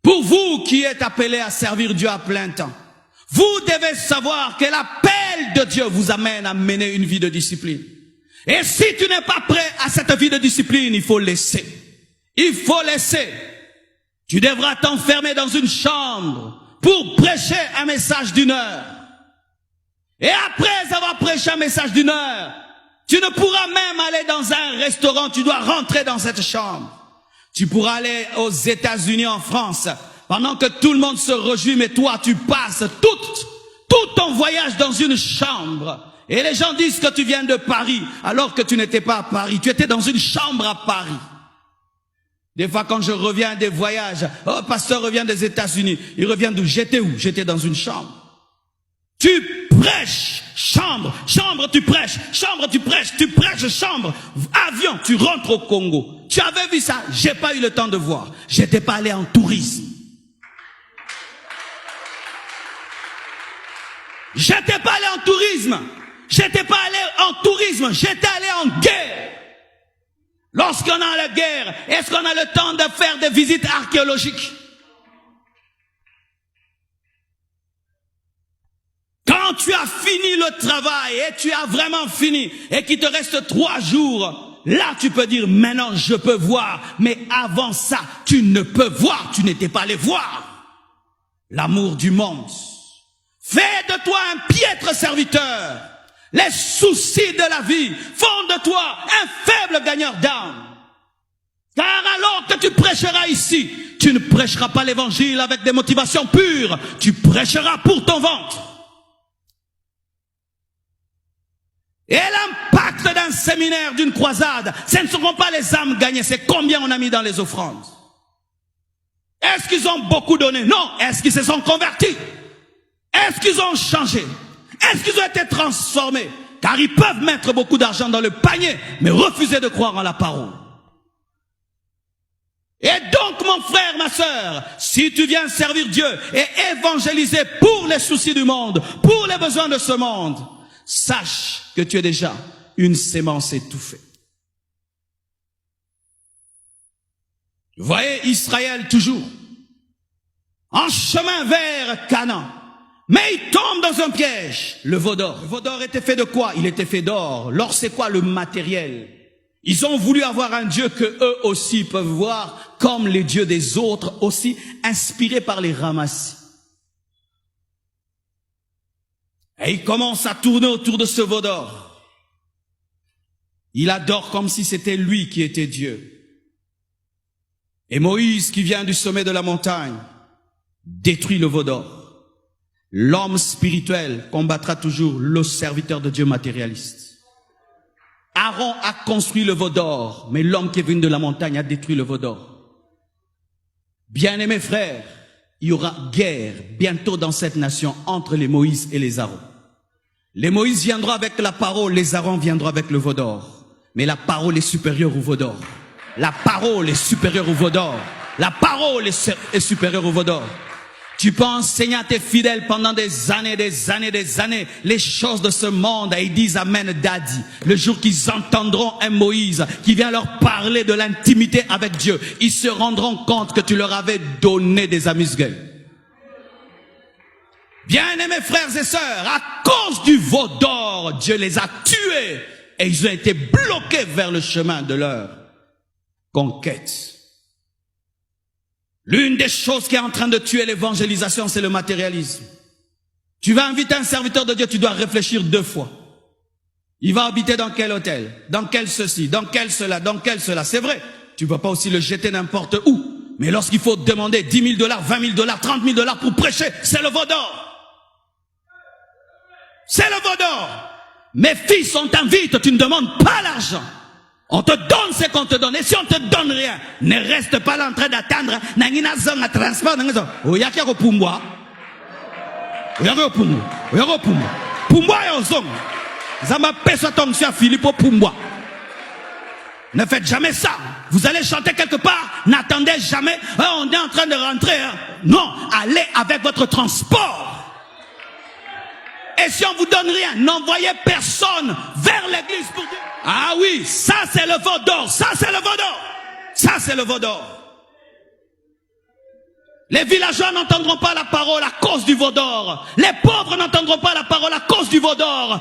Pour vous qui êtes appelés à servir Dieu à plein temps, vous devez savoir que l'appel de Dieu vous amène à mener une vie de discipline. Et si tu n'es pas prêt à cette vie de discipline, il faut laisser. Il faut laisser. Tu devras t'enfermer dans une chambre pour prêcher un message d'1 heure. Et après avoir prêché un message d'1 heure, tu ne pourras même aller dans un restaurant, tu dois rentrer dans cette chambre. Tu pourras aller aux États-Unis, en France, pendant que tout le monde se réjouit, mais toi tu passes tout ton voyage dans une chambre. Et les gens disent que tu viens de Paris, alors que tu n'étais pas à Paris, tu étais dans une chambre à Paris. Des fois quand je reviens des voyages, oh pasteur revient des États-Unis, il revient d'où? J'étais où? J'étais dans une chambre. Tu prêches, chambre, tu prêches, tu prêches, chambre, avion, tu rentres au Congo. Tu avais vu ça? J'ai pas eu le temps de voir. J'étais pas allé en tourisme. J'étais pas allé en tourisme. J'étais pas allé en tourisme. J'étais allé en guerre. Lorsqu'on a la guerre, est-ce qu'on a le temps de faire des visites archéologiques? Quand tu as fini le travail et tu as vraiment fini et qu'il te reste 3 jours, là tu peux dire maintenant je peux voir. Mais avant ça, tu ne peux voir, tu n'étais pas allé voir. L'amour du monde. Fais de toi un piètre serviteur. Les soucis de la vie font de toi un faible gagneur d'âme. Car alors que tu prêcheras ici, tu ne prêcheras pas l'évangile avec des motivations pures. Tu prêcheras pour ton ventre. Et l'impact d'un séminaire, d'une croisade, ce ne seront pas les âmes gagnées, c'est combien on a mis dans les offrandes. Est-ce qu'ils ont beaucoup donné? Non. Est-ce qu'ils se sont convertis? Est-ce qu'ils ont changé? Est-ce qu'ils ont été transformés? Car ils peuvent mettre beaucoup d'argent dans le panier, mais refuser de croire en la parole. Et donc, mon frère, ma sœur, si tu viens servir Dieu et évangéliser pour les soucis du monde, pour les besoins de ce monde, sache que tu es déjà une sémence étouffée. Vous voyez Israël toujours en chemin vers Canaan. Mais il tombe dans un piège, le veau d'or. Le veau d'or était fait de quoi? Il était fait d'or. L'or, c'est quoi? Le matériel. Ils ont voulu avoir un Dieu que eux aussi peuvent voir comme les dieux des autres, aussi inspirés par les ramassis. Et il commence à tourner autour de ce veau d'or. Il adore comme si c'était lui qui était Dieu. Et Moïse, qui vient du sommet de la montagne, détruit le veau d'or. L'homme spirituel combattra toujours le serviteur de Dieu matérialiste. Aaron a construit le veau d'or, mais l'homme qui est venu de la montagne a détruit le veau d'or. Bien-aimés frères, il y aura guerre bientôt dans cette nation entre les Moïse et les Aaron. Les Moïse viendront avec la parole, les Aaron viendront avec le veau d'or. Mais la parole est supérieure au veau d'or. La parole est supérieure au veau d'or. La parole est supérieure au veau d'or. Tu peux enseigner à tes fidèles pendant des années les choses de ce monde et ils disent Amen Daddy. Le jour qu'ils entendront un Moïse qui vient leur parler de l'intimité avec Dieu, ils se rendront compte que tu leur avais donné des amuse-gueules. Bien-aimés frères et sœurs, à cause du veau d'or, Dieu les a tués et ils ont été bloqués vers le chemin de leur conquête. L'une des choses qui est en train de tuer l'évangélisation, c'est le matérialisme. Tu vas inviter un serviteur de Dieu, tu dois réfléchir 2 fois. Il va habiter dans quel hôtel? Dans quel ceci? Dans quel cela? Dans quel cela? C'est vrai, tu ne peux pas aussi le jeter n'importe où. Mais lorsqu'il faut demander 10 000 $, 20 000 $, 30 000 $ pour prêcher, c'est le veau d'or. C'est le veau d'or. Mes fils, on t'invite, tu ne demandes pas l'argent. On te donne ce qu'on te donne. Et si on te donne rien, ne reste pas là en train d'attendre. Nangina zonga transport. Oyaka ko pumbwa. Oyaka ko pumbwa. Oyaka ko pumbwa. Pumbwa yo zonga. Zamba peso tonction Philippe pumbwa. Ne faites jamais ça. Vous allez chanter quelque part. N'attendez jamais. On est en train de rentrer. Non, allez avec votre transport. Et si on vous donne rien, n'envoyez personne vers l'église pour dire. Ah oui, ça c'est le veau d'or, ça c'est le veau d'or, ça c'est le veau d'or. Les villageois n'entendront pas la parole à cause du veau d'or. Les pauvres n'entendront pas la parole à cause du veau d'or.